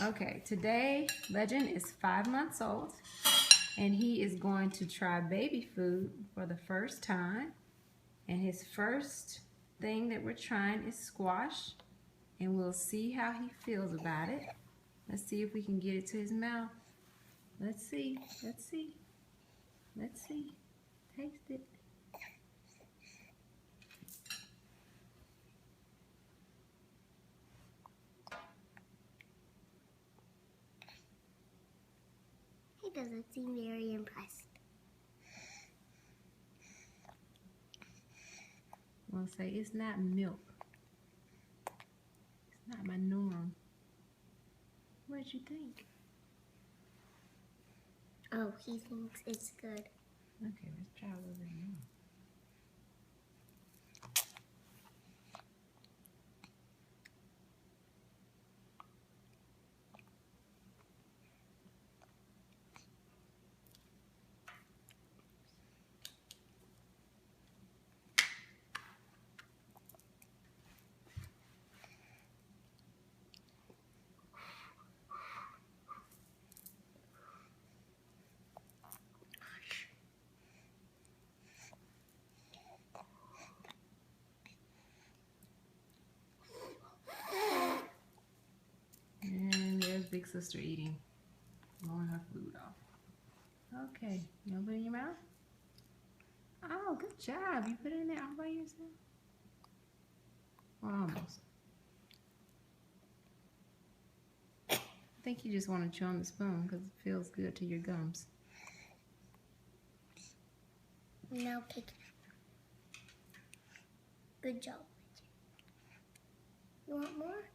Okay, today Legend is 5 months old and he is going to try baby food for the first time. And his first thing that we're trying is squash, and we'll see how he feels about it. Let's see if we can get it to his mouth. Let's see, let's see, let's see. Taste it. He doesn't seem very impressed. We'll say it's not milk. It's not my norm. What did you think? Oh, he thinks it's good. Okay, let's try a little bit more. And there's Big Sister eating, blowing her food off. Okay, you want to put it in your mouth? Oh, good job. You put it in there all by yourself? Well, almost. I think you just want to chew on the spoon because it feels good to your gums. Now pick it up. Good job. You want more?